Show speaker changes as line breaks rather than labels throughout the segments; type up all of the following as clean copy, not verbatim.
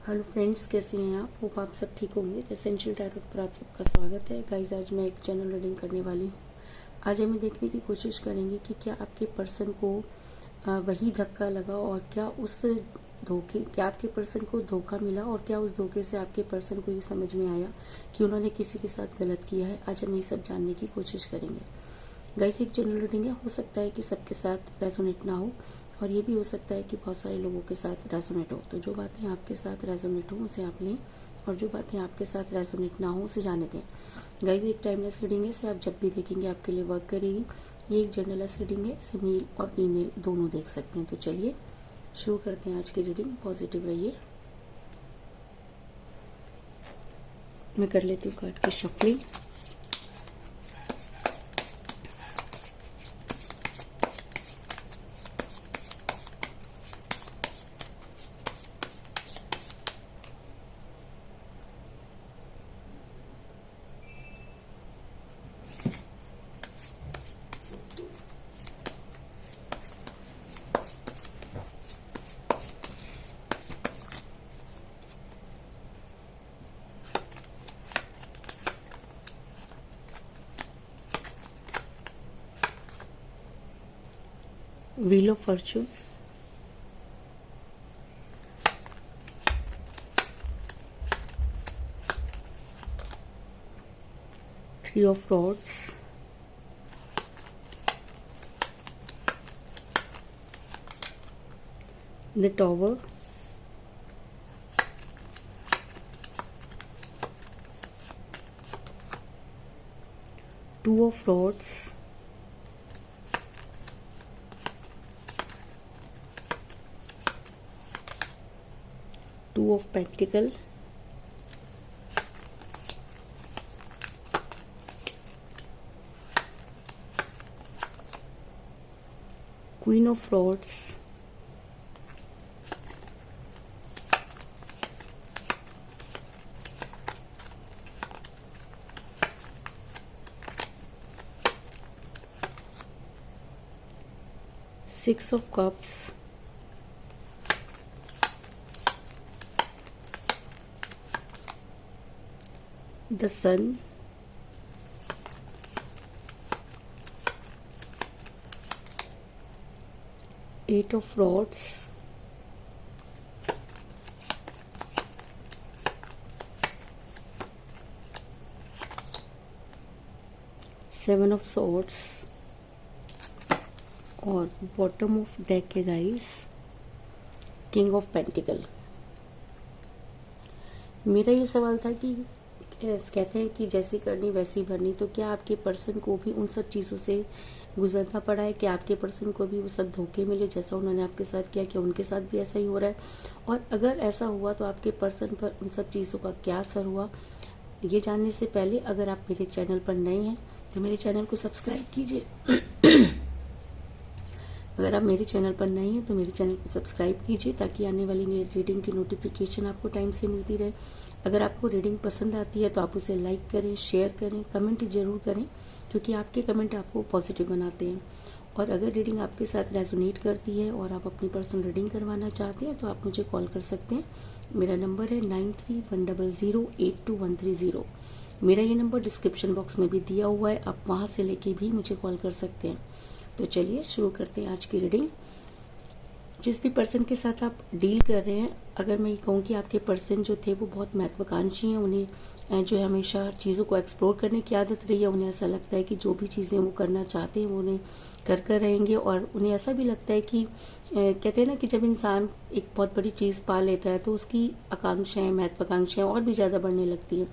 Hello friends, कैसे हैं आप? होप आप सब ठीक होंगे। द एसेंशियल टैरोट पर आप सबका स्वागत है। गाइस, आज मैं एक जनरल रीडिंग करने वाली हूँ। आज हमें देखने की कोशिश करेंगे कि क्या आपके पर्सन को वही धक्का लगा और क्या आपके पर्सन को धोखा मिला और क्या उस धोखे से आपके पर्सन को ये समझ में आया कि उन्होंने किसी के साथ गलत किया है। आज हम ये सब जानने की कोशिश करेंगे। गाइस, एक जनरल रीडिंग है, हो सकता है कि सबके साथ रेजोनेट ना हो और ये भी हो सकता है कि बहुत सारे लोगों के साथ रेजोनेट हो। तो जो बातें आपके साथ रेजोनेट हो उसे आप लें और जो बातें आपके साथ रेजोनेट ना हो उसे जाने दें। गाइस, एक टाइमलेस रीडिंग है, इसे आप जब भी देखेंगे आपके लिए वर्क करेगी। ये एक जनरलेस रीडिंग है, इसे मेल और फीमेल दोनों देख सकते हैं। तो चलिए शुरू करते हैं आज की रीडिंग। पॉजिटिव रहिए। मैं कर लेती हूँ कार्ड की shuffling. Wheel of Fortune, three of rods, the tower, two of rods, two of pentacle, queen of rods, six of cups, the sun, eight of rods, seven of swords और bottom of deck के guys king of pentacle. मेरा ये सवाल था कि कहते हैं कि जैसी करनी वैसी भरनी, तो क्या आपके पर्सन को भी उन सब चीज़ों से गुजरना पड़ा है? कि आपके पर्सन को भी वो सब धोखे मिले जैसा उन्होंने आपके साथ किया? कि उनके साथ भी ऐसा ही हो रहा है? और अगर ऐसा हुआ तो आपके पर्सन पर उन सब चीज़ों का क्या असर हुआ? ये जानने से पहले अगर आप मेरे चैनल पर नए हैं तो मेरे चैनल को सब्सक्राइब कीजिए। अगर आप मेरे चैनल पर नए हैं तो मेरे चैनल को सब्सक्राइब कीजिए ताकि आने वाली रीडिंग की नोटिफिकेशन आपको टाइम से मिलती रहे। अगर आपको रीडिंग पसंद आती है तो आप उसे लाइक करें, शेयर करें, कमेंट जरूर करें क्योंकि आपके कमेंट आपको पॉजिटिव बनाते हैं। और अगर रीडिंग आपके साथ रेजोनेट करती है और आप अपनी पर्सनल रीडिंग करवाना चाहते हैं तो आप मुझे कॉल कर सकते हैं। मेरा नंबर है 9310082130। मेरा ये नंबर डिस्क्रिप्शन बॉक्स में भी दिया हुआ है, आप वहां से लेके भी मुझे कॉल कर सकते हैं। तो चलिए शुरू करते हैं आज की रीडिंग। जिस भी पर्सन के साथ आप डील कर रहे हैं, अगर मैं ये कहूँ कि आपके पर्सन जो थे वो बहुत महत्वाकांक्षी हैं, उन्हें जो है हमेशा चीज़ों को एक्सप्लोर करने की आदत रही है। उन्हें ऐसा लगता है कि जो भी चीज़ें वो करना चाहते हैं वो उन्हें कर रहेंगे और उन्हें ऐसा भी लगता है कि कहते हैं ना कि जब इंसान एक बहुत बड़ी चीज़ पा लेता है तो उसकी आकांक्षाएं, महत्वाकांक्षाएं और भी ज़्यादा बढ़ने लगती हैं।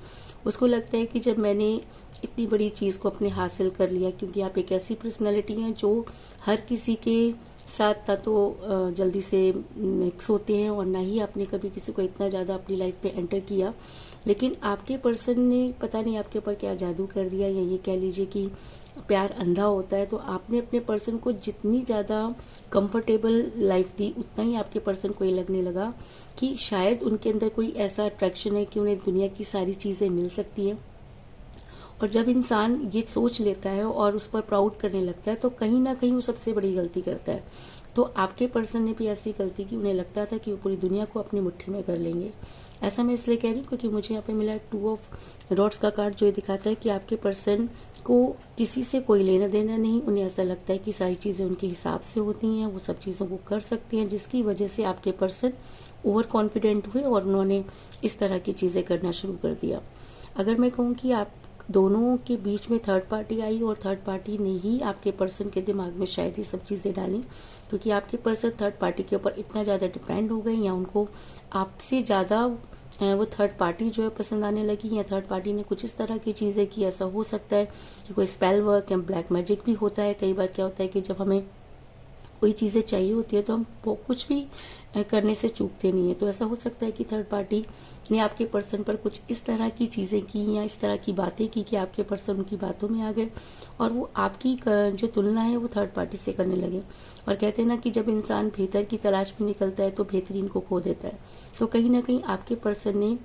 उसको लगता है कि जब मैंने इतनी बड़ी चीज़ को अपने हासिल कर लिया, क्योंकि आप एक ऐसी पर्सनैलिटी हैं जो हर किसी के साथ ना तो जल्दी से मिक्स होते हैं और ना ही आपने कभी किसी को इतना ज़्यादा अपनी लाइफ पे एंटर किया, लेकिन आपके पर्सन ने पता नहीं आपके ऊपर क्या जादू कर दिया, या ये कह लीजिए कि प्यार अंधा होता है। तो आपने अपने पर्सन को जितनी ज़्यादा कंफर्टेबल लाइफ दी उतना ही आपके पर्सन को ये लगने लगा कि शायद उनके अंदर कोई ऐसा अट्रैक्शन है कि उन्हें दुनिया की सारी चीज़ें मिल सकती हैं। और जब इंसान ये सोच लेता है और उस पर प्राउड करने लगता है तो कहीं ना कहीं वो सबसे बड़ी गलती करता है। तो आपके पर्सन ने भी ऐसी गलती की, उन्हें लगता था कि वो पूरी दुनिया को अपनी मुट्ठी में कर लेंगे। ऐसा मैं इसलिए कह रही हूँ क्योंकि मुझे यहाँ पे मिला 2 ऑफ रॉड्स का कार्ड, जो ये दिखाता है कि आपके पर्सन को किसी से कोई लेना देना नहीं। उन्हें ऐसा लगता है कि सारी चीजें उनके हिसाब से होती हैं, वो सब चीजों को कर सकते हैं, जिसकी वजह से आपके पर्सन ओवर कॉन्फिडेंट हुए और उन्होंने इस तरह की चीजें करना शुरू कर दिया। अगर मैं कहूँ कि आप दोनों के बीच में थर्ड पार्टी आई और थर्ड पार्टी ने ही आपके पर्सन के दिमाग में शायद ये सब चीजें डाली, क्योंकि आपके पर्सन थर्ड पार्टी के ऊपर इतना ज्यादा डिपेंड हो गए, या उनको आपसे ज्यादा वो थर्ड पार्टी जो है पसंद आने लगी, या थर्ड पार्टी ने कुछ इस तरह की चीजें की। ऐसा हो सकता है कि कोई स्पेल वर्क या ब्लैक मैजिक भी होता है। कई बार क्या होता है कि जब हमें कोई चीजें चाहिए होती है तो हम कुछ भी करने से चूकते नहीं है। तो ऐसा हो सकता है कि थर्ड पार्टी ने आपके पर्सन पर कुछ इस तरह की चीजें की या इस तरह की बातें की कि आपके पर्सन उनकी बातों में आ गए और वो आपकी जो तुलना है वो थर्ड पार्टी से करने लगे। और कहते हैं ना कि जब इंसान बेहतर की तलाश में निकलता है तो बेहतरीन को खो देता है। तो कहीं ना कहीं आपके पर्सन ने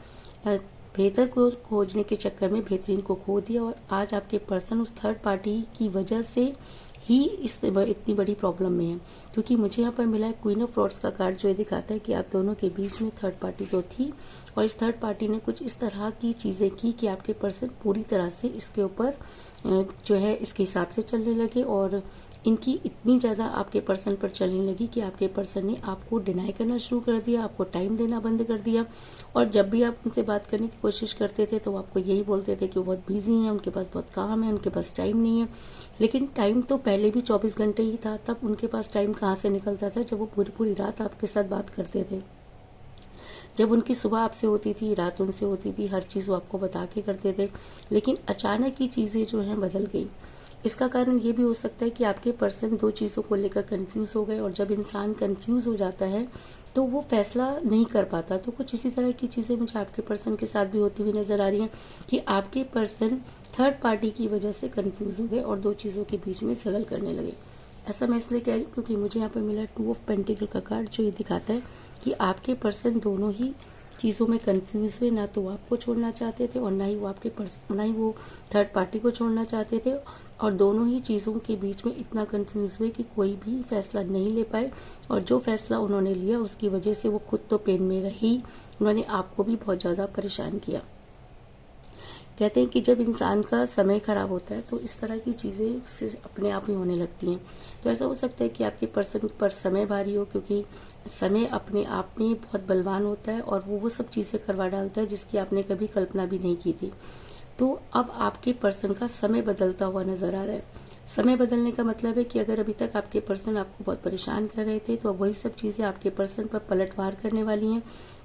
बेहतर को खोजने के चक्कर में बेहतरीन को खो दिया, और आज आपके पर्सन उस थर्ड पार्टी की वजह से ही इतनी बड़ी प्रॉब्लम में है। क्योंकि मुझे यहाँ पर मिला है क्वीन ऑफ रॉड्स का कार्ड, जो ये दिखाता है कि आप दोनों के बीच में थर्ड पार्टी तो थी, और इस थर्ड पार्टी ने कुछ इस तरह की चीजें की कि आपके पर्सन पूरी तरह से इसके ऊपर जो है इसके हिसाब से चलने लगे, और इनकी इतनी ज्यादा आपके पर्सन पर चलने लगी कि आपके पर्सन ने आपको डिनाई करना शुरू कर दिया, आपको टाइम देना बंद कर दिया। और जब भी आप उनसे बात करने की कोशिश करते थे तो आपको यही बोलते थे कि वो बहुत बिजी हैं, उनके पास बहुत काम है, उनके पास टाइम नहीं है। लेकिन टाइम तो पहले भी 24 घंटे ही था, तब उनके पास टाइम कहाँ से निकलता था जब वो पूरी पूरी रात आपके साथ बात करते थे। जब उनकी सुबह आपसे होती थी, रात उनसे होती थी, हर चीज वो आपको बता के करते थे। लेकिन अचानक ये चीजें जो हैं बदल गई। इसका कारण ये भी हो सकता है कि आपके पर्सन दो चीजों को लेकर कंफ्यूज हो गए, और जब इंसान कंफ्यूज हो जाता है तो वो फैसला नहीं कर पाता। तो कुछ इसी तरह की चीजें मुझे आपके पर्सन के साथ भी होती हुई नजर आ रही हैं कि आपके पर्सन थर्ड पार्टी की वजह से कंफ्यूज हो गए और दो चीजों के बीच में स्ट्रगल करने लगे। ऐसा मैं इसलिए कह रही हूँ क्योंकि मुझे यहाँ पर मिला 2 ऑफ पेंटिकल का कार्ड, जो ये दिखाता है कि आपके पर्सन दोनों ही चीजों में कंफ्यूज हुए। ना तो वो आपको छोड़ना चाहते थे और ना ही वो थर्ड पार्टी को छोड़ना चाहते थे, और दोनों ही चीजों के बीच में इतना कंफ्यूज हुए कि कोई भी फैसला नहीं ले पाए। और जो फैसला उन्होंने लिया उसकी वजह से वो खुद तो पेन में रही, उन्होंने आपको भी बहुत ज्यादा परेशान किया। कहते हैं कि जब इंसान का समय खराब होता है तो इस तरह की चीजें उससे अपने आप ही होने लगती हैं। तो ऐसा हो सकता है कि आपके पर्सन पर समय भारी हो, क्योंकि समय अपने आप में बहुत बलवान होता है और वो सब चीजें करवा डालता है जिसकी आपने कभी कल्पना भी नहीं की थी। तो अब आपके पर्सन का समय बदलता हुआ नजर आ रहा है। समय बदलने का मतलब है कि अगर अभी तक आपके पर्सन आपको बहुत परेशान कर रहे थे तो अब वही सब चीजें आपके पर्सन पर पलटवार करने वाली हैं।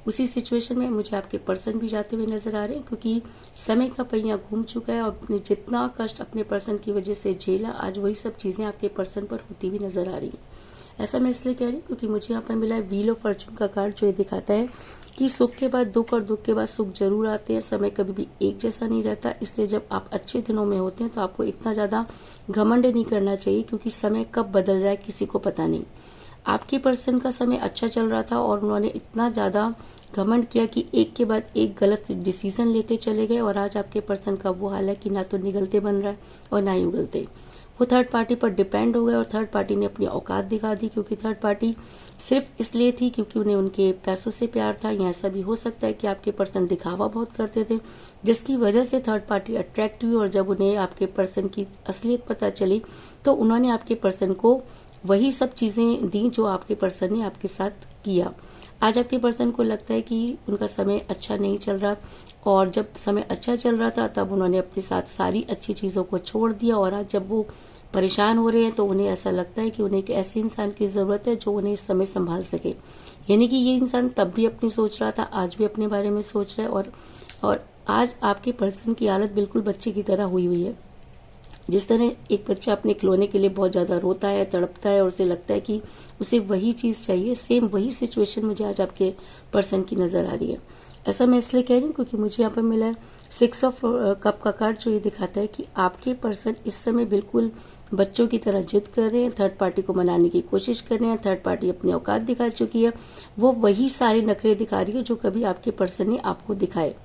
उसी सिचुएशन में मुझे आपके पर्सन भी जाते हुए नजर आ रहे हैं, क्योंकि समय का पहिया घूम चुका है और आपने जितना कष्ट अपने पर्सन की वजह से झेला, आज वही सब चीजें आपके पर्सन पर होती हुई नजर आ रही हैं। ऐसा मैं इसलिए कह रही हूँ क्योंकि मुझे यहाँ पर मिला है व्हील ऑफ फॉर्चून का कार्ड, जो ये दिखाता है कि सुख के बाद दुख और दुख के बाद सुख जरूर आते हैं। समय कभी भी एक जैसा नहीं रहता, इसलिए जब आप अच्छे दिनों में होते हैं तो आपको इतना ज्यादा घमंड नहीं करना चाहिए, क्योंकि समय कब बदल जाए किसी को पता नहीं। आपके पर्सन का समय अच्छा चल रहा था और उन्होंने इतना ज्यादा घमंड किया कि एक के बाद एक गलत डिसीजन लेते चले गए, और आज आपके पर्सन का वो हाल है कि ना तो निगलते बन रहा है और ना ही उगलते। वो थर्ड पार्टी पर डिपेंड हो गए और थर्ड पार्टी ने अपनी औकात दिखा दी, क्योंकि थर्ड पार्टी सिर्फ इसलिए थी क्योंकि उन्हें उनके पैसों से प्यार था, या ऐसा भी हो सकता है कि आपके पर्सन दिखावा बहुत करते थे जिसकी वजह से थर्ड पार्टी अट्रैक्ट हुई, और जब उन्हें आपके पर्सन की असलियत पता चली तो उन्होंने आपके पर्सन को वही सब चीजें दी जो आपके पर्सन ने आपके साथ किया। आज आपके पर्सन को लगता है कि उनका समय अच्छा नहीं चल रहा, और जब समय अच्छा चल रहा था तब उन्होंने अपने साथ सारी अच्छी चीजों को छोड़ दिया, और आज जब वो परेशान हो रहे हैं तो उन्हें ऐसा लगता है कि उन्हें एक ऐसे इंसान की जरूरत है जो उन्हें इस समय संभाल सके। यानी कि ये इंसान तब भी अपनी सोच रहा था, आज भी अपने बारे में सोच रहा है, और आज आपके पर्सन की हालत बिल्कुल बच्चे की तरह हुई हुई है। जिस तरह एक बच्चा अपने खिलौने के लिए बहुत ज्यादा रोता है, तड़पता है और उसे लगता है कि उसे वही चीज चाहिए, सेम वही सिचुएशन मुझे आज आपके पर्सन की नजर आ रही है। ऐसा मैं इसलिए कह रही हूँ क्योंकि मुझे यहाँ पर मिला है 6 ऑफ कप का कार्ड, जो ये दिखाता है कि आपके पर्सन इस समय बिल्कुल बच्चों की तरह जिद कर रहे हैं, थर्ड पार्टी को मनाने की कोशिश कर रहे हैं। थर्ड पार्टी अपनी औकात दिखा चुकी है, वो वही सारे नखरे दिखा रही है जो कभी आपके पर्सन ने आपको दिखाए।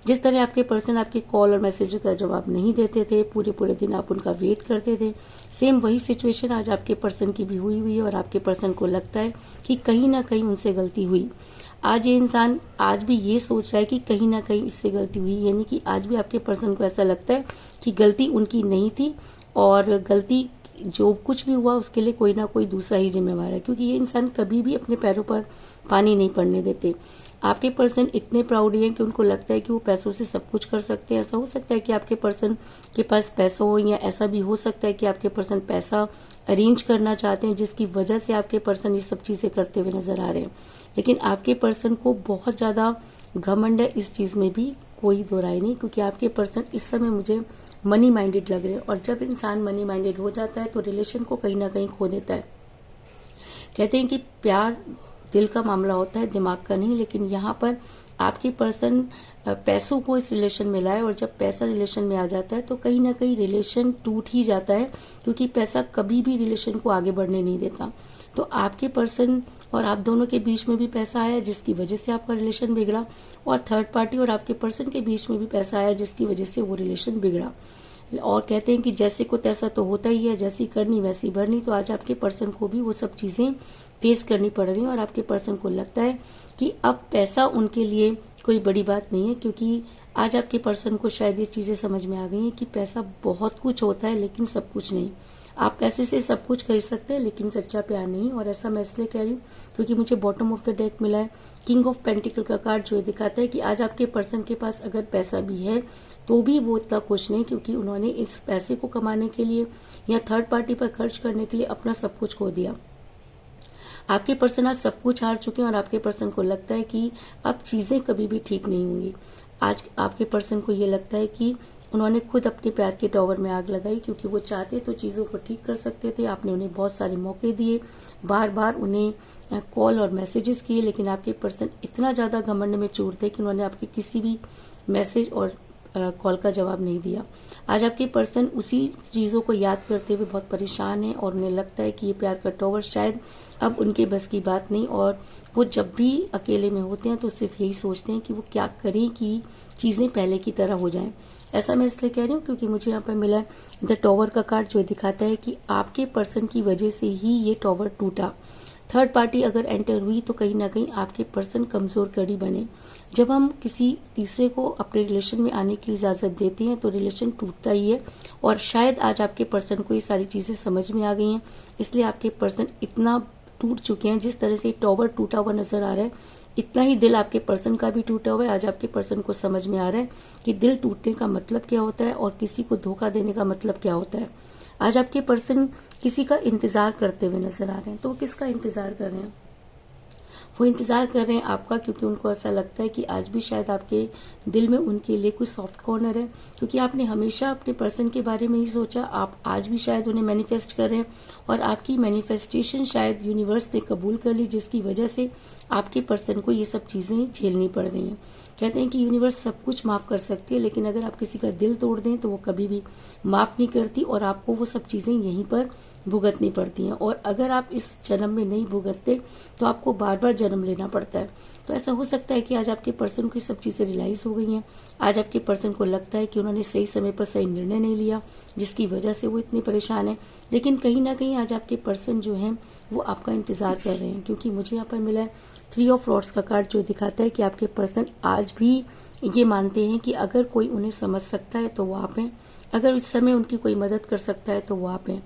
जिस तरह आपके पर्सन आपके कॉल और मैसेज का जवाब नहीं देते थे, पूरे पूरे दिन आप उनका वेट करते थे, सेम वही सिचुएशन आज आपके पर्सन की भी हुई है और आपके पर्सन को लगता है कि कहीं ना कहीं उनसे गलती हुई। आज ये इंसान आज भी ये सोच रहा है कि कहीं ना कहीं इससे गलती हुई, यानी कि आज भी आपके पर्सन को ऐसा लगता है कि गलती उनकी नहीं थी और गलती जो कुछ भी हुआ उसके लिए कोई ना कोई दूसरा ही जिम्मेवार है, क्योंकि ये इंसान कभी भी अपने पैरों पर पानी नहीं पड़ने देते। आपके पर्सन इतने प्राउड हैं कि उनको लगता है कि वो पैसों से सब कुछ कर सकते हैं। ऐसा हो सकता है कि आपके पर्सन के पास पैसा हो, या ऐसा भी हो सकता है कि आपके पर्सन पैसा अरेंज करना चाहते हैं, जिसकी वजह से आपके पर्सन ये सब चीजें करते हुए नजर आ रहे हैं। लेकिन आपके पर्सन को बहुत ज्यादा घमंड है, इस चीज में भी कोई दो राय नहीं, क्योंकि आपके पर्सन इस समय मुझे मनी माइंडेड लग रहे हैं। और जब इंसान मनी माइंडेड हो जाता है तो रिलेशन को कहीं ना कहीं खो देता है। कहते हैं कि प्यार दिल का मामला होता है, दिमाग का नहीं। लेकिन यहाँ पर आपके पर्सन पैसों को इस रिलेशन में लाए, और जब पैसा रिलेशन में आ जाता है तो कहीं ना कहीं रिलेशन टूट ही जाता है, क्योंकि पैसा कभी भी रिलेशन को आगे बढ़ने नहीं देता। तो आपके पर्सन और आप दोनों के बीच में भी पैसा आया, जिसकी वजह से आपका रिलेशन बिगड़ा, और थर्ड पार्टी और आपके पर्सन के बीच में भी पैसा आया, जिसकी वजह से वो रिलेशन बिगड़ा। और कहते हैं कि जैसे को तैसा तो होता ही है, जैसी करनी वैसी भरनी। तो आज आपके पर्सन को भी वो सब चीजें फेस करनी पड़ रही हैं, और आपके पर्सन को लगता है कि अब पैसा उनके लिए कोई बड़ी बात नहीं है, क्योंकि आज आपके पर्सन को शायद ये चीजें समझ में आ गई हैं कि पैसा बहुत कुछ होता है लेकिन सब कुछ नहीं। आप पैसे से सब कुछ खरीद सकते हैं लेकिन सच्चा प्यार नहीं। और ऐसा मैं इसलिए कह रही हूँ क्योंकि मुझे बॉटम ऑफ द डेक मिला है किंग ऑफ पेंटिकल का कार्ड, जो ये दिखाता है कि आज आपके पर्सन के पास अगर पैसा भी है तो भी वो इतना खुश नहीं, क्योंकि उन्होंने इस पैसे को कमाने के लिए या थर्ड पार्टी पर खर्च करने के लिए अपना सब कुछ खो दिया। आपके पर्सन आज सब कुछ हार चुके हैं और आपके पर्सन को लगता है कि अब चीजें कभी भी ठीक नहीं होंगी। आज आपके पर्सन को ये लगता है कि उन्होंने खुद अपने प्यार के टॉवर में आग लगाई, क्योंकि वो चाहते तो चीजों को ठीक कर सकते थे। आपने उन्हें बहुत सारे मौके दिए, बार बार उन्हें कॉल और मैसेजेस किए, लेकिन आपके पर्सन इतना ज्यादा घमंड में चूर थे कि उन्होंने आपके किसी भी मैसेज और कॉल का जवाब नहीं दिया। आज आपके पर्सन उसी चीजों को याद करते हुए बहुत परेशान है, और उन्हें लगता है कि ये प्यार का टॉवर शायद अब उनके बस की बात नहीं। और वो जब भी अकेले में होते हैं तो सिर्फ यही सोचते हैं कि वो क्या करें कि चीजें पहले की तरह हो जाएं। ऐसा मैं इसलिए कह रही हूँ क्योंकि मुझे यहाँ पर मिला द टॉवर का कार्ड, जो दिखाता है कि आपके पर्सन की वजह से ही ये टॉवर टूटा। थर्ड पार्टी अगर एंटर हुई तो कहीं ना कहीं आपके पर्सन कमजोर कड़ी बने। जब हम किसी तीसरे को अपने रिलेशन में आने की इजाजत देते हैं तो रिलेशन टूटता ही है, और शायद आज आपके पर्सन को ये सारी चीजें समझ में आ गई हैं, इसलिए आपके पर्सन इतना टूट चुके हैं। जिस तरह से टॉवर टूटा हुआ नजर आ रहा है, इतना ही दिल आपके पर्सन का भी टूटा हुआ है। आज आपके पर्सन को समझ में आ रहा है कि दिल टूटने का मतलब क्या होता है और किसी को धोखा देने का मतलब क्या होता है। आज आपके पर्सन किसी का इंतजार करते हुए नजर आ रहे हैं। तो वो किसका इंतजार कर रहे हैं? वो इंतजार कर रहे हैं आपका, क्योंकि उनको ऐसा लगता है कि आज भी शायद आपके दिल में उनके लिए कोई सॉफ्ट कॉर्नर है, क्योंकि आपने हमेशा अपने पर्सन के बारे में ही सोचा। आप आज भी शायद उन्हें मैनिफेस्ट कर रहे हैं, और आपकी मैनिफेस्टेशन शायद यूनिवर्स ने कबूल कर ली, जिसकी वजह से आपके पर्सन को ये सब चीजें झेलनी पड़ रही हैं। कहते हैं कि यूनिवर्स सब कुछ माफ कर सकती है, लेकिन अगर आप किसी का दिल तोड़ दें तो वो कभी भी माफ नहीं करती, और आपको वो सब चीजें यहीं पर भुगतनी पड़ती हैं। और अगर आप इस जन्म में नहीं भुगतते तो आपको बार बार जन्म लेना पड़ता है। तो ऐसा हो सकता है कि आज आपके पर्सन को ये सब चीजें रियलाइज हो गई हैं। आज आपके पर्सन को लगता है कि उन्होंने सही समय पर सही निर्णय नहीं लिया, जिसकी वजह से वो इतने परेशान है। लेकिन कहीं ना कहीं आज आपके पर्सन जो है वो आपका इंतजार कर रहे हैं, क्योंकि मुझे यहाँ पर मिला है 3 ऑफ रॉड्स का कार्ड, जो दिखाता है कि आपके पर्सन आज भी ये मानते हैं कि अगर कोई उन्हें समझ सकता है तो वो आप हैं, अगर इस समय उनकी कोई मदद कर सकता है तो वो आप हैं।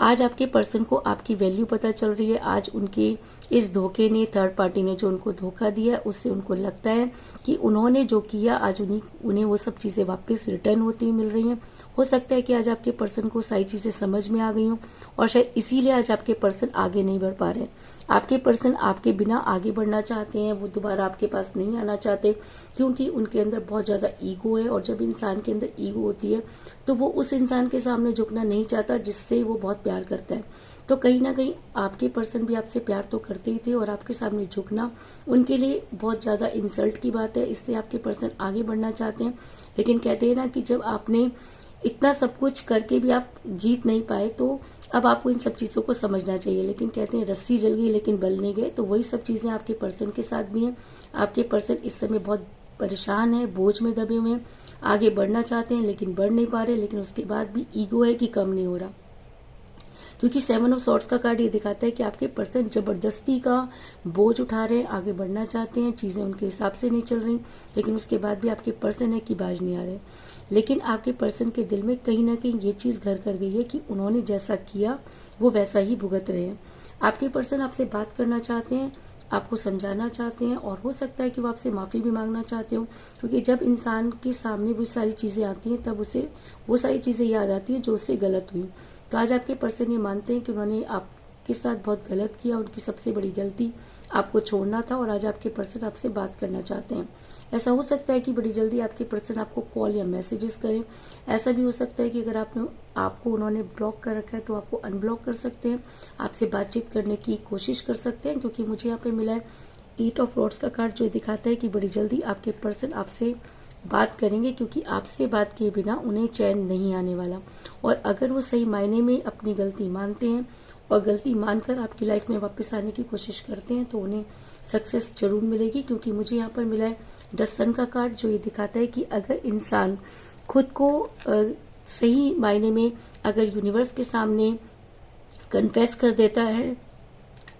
आज आपके पर्सन को आपकी वैल्यू पता चल रही है। आज उनके इस धोखे ने, थर्ड पार्टी ने जो उनको धोखा दिया, उससे उनको लगता है कि उन्होंने जो किया आज उन्हें वो सब चीजें वापस रिटर्न होती हुई मिल रही हैं। हो सकता है कि आज आपके पर्सन को सारी चीजें समझ में आ गई हों, और शायद इसीलिए आज आपके पर्सन आगे नहीं बढ़ पा रहे। आपके पर्सन आपके बिना आगे बढ़ना चाहते हैं, वो दोबारा आपके पास नहीं आना चाहते, क्योंकि उनके अंदर बहुत ज्यादा ईगो है, और जब इंसान के अंदर ईगो होती है तो वो उस इंसान के सामने झुकना नहीं चाहता जिससे वो बहुत प्यार करता है। तो कहीं ना कहीं आपके पर्सन भी आपसे प्यार तो करते ही थे, और आपके सामने झुकना उनके लिए बहुत ज्यादा इंसल्ट की बात है, इसलिए आपके पर्सन आगे बढ़ना चाहते हैं। लेकिन कहते हैं ना कि जब आपने इतना सब कुछ करके भी आप जीत नहीं पाए तो अब आपको इन सब चीजों को समझना चाहिए। लेकिन कहते हैं रस्सी जल गई लेकिन बल नहीं गए, तो वही सब चीजें आपके पर्सन के साथ भी हैं। आपके पर्सन इस समय बहुत परेशान है, बोझ में दबे हुए हैं, आगे बढ़ना चाहते हैं लेकिन बढ़ नहीं पा रहे, लेकिन उसके बाद भी ईगो है कि कम नहीं हो रहा। क्योंकि 7 ऑफ सॉर्ड्स का कार्ड ये दिखाता है कि आपके पर्सन जबरदस्ती का बोझ उठा रहे हैं, आगे बढ़ना चाहते हैं, चीजें उनके हिसाब से नहीं चल रही, लेकिन उसके बाद भी आपके पर्सन है कि बाज नहीं आ रहे। लेकिन आपके पर्सन के दिल में कहीं ना कहीं ये चीज घर कर गई है कि उन्होंने जैसा किया वो वैसा ही भुगत रहे हैं। आपके पर्सन आपसे बात करना चाहते हैं, आपको समझाना चाहते हैं, और हो सकता है कि वो आपसे माफी भी मांगना चाहते हो, क्योंकि जब इंसान के सामने वो सारी चीजें आती हैं तब उसे वो सारी चीजें याद आती हैं जो उससे गलत हुई। तो आज आपके पर्सन ये मानते हैं कि उन्होंने आपके साथ बहुत गलत किया, उनकी सबसे बड़ी गलती आपको छोड़ना था, और आज आपके पर्सन आपसे बात करना चाहते हैं। ऐसा हो सकता है कि बड़ी जल्दी आपके पर्सन आपको कॉल या मैसेजेस करें। ऐसा भी हो सकता है कि अगर आपको उन्होंने ब्लॉक कर रखा है तो आपको अनब्लॉक कर सकते हैं, आपसे बातचीत करने की कोशिश कर सकते हैं, क्योंकि मुझे यहाँ पे मिला है 8 ऑफ रोड्स का कार्ड, जो दिखाता है कि बड़ी जल्दी आपके पर्सन आपसे बात करेंगे, क्योंकि आपसे बात किए बिना उन्हें चैन नहीं आने वाला। और अगर वो सही मायने में अपनी गलती मानते हैं और गलती मानकर आपकी लाइफ में वापस आने की कोशिश करते हैं तो उन्हें सक्सेस जरूर मिलेगी। क्योंकि मुझे यहाँ पर मिला है द सन का कार्ड, जो ये दिखाता है कि अगर इंसान खुद को सही मायने में अगर यूनिवर्स के सामने कन्फेस कर देता है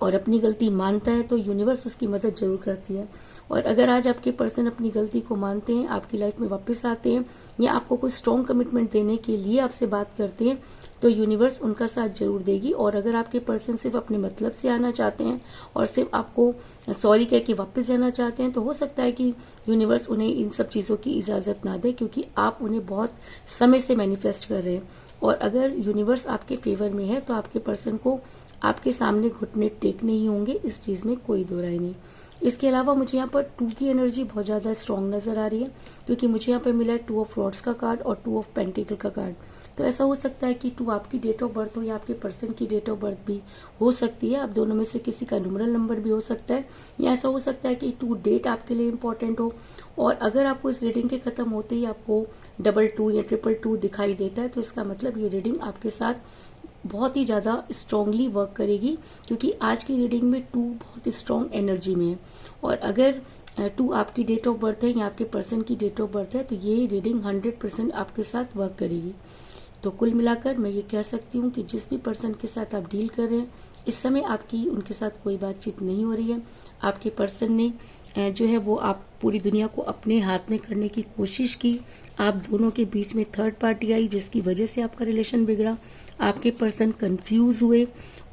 और अपनी गलती मानता है तो यूनिवर्स उसकी मदद जरूर करती है। और अगर आज आपके पर्सन अपनी गलती को मानते हैं, आपकी लाइफ में वापस आते हैं, या आपको कोई स्ट्रॉन्ग कमिटमेंट देने के लिए आपसे बात करते हैं, तो यूनिवर्स उनका साथ जरूर देगी। और अगर आपके पर्सन सिर्फ अपने मतलब से आना चाहते हैं और सिर्फ आपको सॉरी कह के वापस जाना चाहते हैं, तो हो सकता है कि यूनिवर्स उन्हें इन सब चीजों की इजाजत ना दे, क्योंकि आप उन्हें बहुत समय से मैनिफेस्ट कर रहे हैं। और अगर यूनिवर्स आपके फेवर में है तो आपके पर्सन को आपके सामने घुटने टेकने ही होंगे, इस चीज में कोई दो राय नहीं। इसके अलावा मुझे यहाँ पर 2 की एनर्जी बहुत ज्यादा स्ट्रांग नजर आ रही है, क्योंकि मुझे यहाँ पर मिला है 2 ऑफ रॉड्स का कार्ड और 2 ऑफ पेंटिकल का कार्ड। तो ऐसा हो सकता है कि 2 आपकी डेट ऑफ बर्थ हो या आपके पर्सन की डेट ऑफ बर्थ भी हो सकती है। आप दोनों में से किसी का न्यूमरल नंबर भी हो सकता है, या ऐसा हो सकता है कि 2 डेट आपके लिए इंपॉर्टेंट हो। और अगर आपको इस रीडिंग के खत्म होते ही आपको 22 या 222 दिखाई देता है, तो इसका मतलब ये रीडिंग आपके साथ बहुत ही ज्यादा स्ट्रांगली वर्क करेगी, क्योंकि आज की रीडिंग में 2 बहुत स्ट्रांग एनर्जी में है। और अगर 2 आपकी डेट ऑफ बर्थ है या आपके पर्सन की डेट ऑफ बर्थ है, तो ये रीडिंग 100% आपके साथ वर्क करेगी। तो कुल मिलाकर मैं ये कह सकती हूँ कि जिस भी पर्सन के साथ आप डील कर रहे हैं, इस समय आपकी उनके साथ कोई बातचीत नहीं हो रही है। आपके पर्सन ने जो है वो आप पूरी दुनिया को अपने हाथ में करने की कोशिश की। आप दोनों के बीच में थर्ड पार्टी आई, जिसकी वजह से आपका रिलेशन बिगड़ा। आपके पर्सन कंफ्यूज हुए,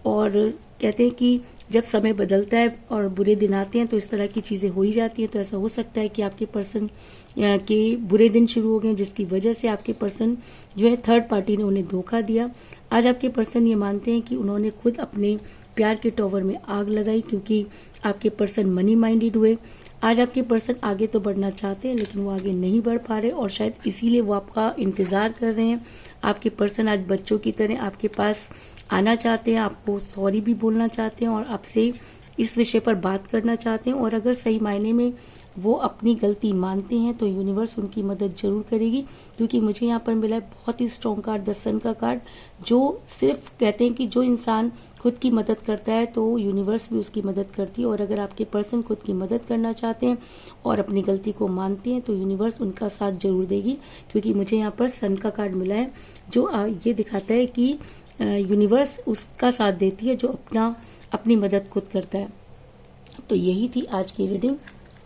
और कहते हैं कि जब समय बदलता है और बुरे दिन आते हैं तो इस तरह की चीजें हो ही जाती हैं। तो ऐसा हो सकता है कि आपके पर्सन के बुरे दिन शुरू हो गए, जिसकी वजह से आपके पर्सन जो है थर्ड पार्टी ने उन्हें धोखा दिया। आज आपके पर्सन ये मानते हैं कि उन्होंने खुद अपने प्यार के टॉवर में आग लगाई, क्योंकि आपके पर्सन मनी माइंडेड हुए। आज आपके पर्सन आगे तो बढ़ना चाहते हैं, लेकिन वो आगे नहीं बढ़ पा रहे, और शायद इसीलिए वो आपका इंतजार कर रहे हैं। आपके पर्सन आज बच्चों की तरह आपके पास आना चाहते हैं, आपको सॉरी भी बोलना चाहते हैं और आपसे इस विषय पर बात करना चाहते हैं। और अगर सही मायने में वो अपनी गलती मानते हैं तो यूनिवर्स उनकी मदद जरूर करेगी, क्योंकि मुझे यहाँ पर मिला है बहुत ही स्ट्रॉन्ग कार्ड, द सन का कार्ड, जो सिर्फ कहते हैं कि जो इंसान खुद की मदद करता है तो यूनिवर्स भी उसकी मदद करती है। और अगर आपके पर्सन खुद की मदद करना चाहते हैं और अपनी गलती को मानते हैं तो यूनिवर्स उनका साथ जरूर देगी, क्योंकि मुझे यहाँ पर सन का कार्ड मिला है, जो ये दिखाता है कि यूनिवर्स उसका साथ देती है जो अपनी मदद खुद करता है। तो यही थी आज की रीडिंग।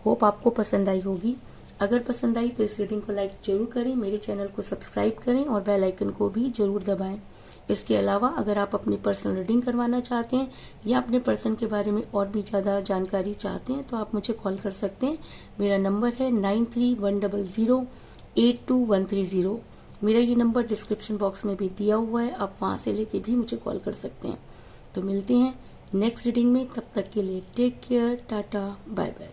होप आपको पसंद आई होगी। अगर पसंद आई तो इस रीडिंग को लाइक जरूर करें, मेरे चैनल को सब्सक्राइब करें और बेल आइकन को भी जरूर दबाएं। इसके अलावा अगर आप अपनी पर्सनल रीडिंग करवाना चाहते हैं या अपने पर्सन के बारे में और भी ज्यादा जानकारी चाहते हैं तो आप मुझे कॉल कर सकते हैं। मेरा नंबर है 9310082130। मेरा ये नंबर डिस्क्रिप्शन बॉक्स में भी दिया हुआ है, आप वहां से लेके भी मुझे कॉल कर सकते हैं। तो मिलते हैं नेक्स्ट रीडिंग में, तब तक के लिए take care, tata, bye bye.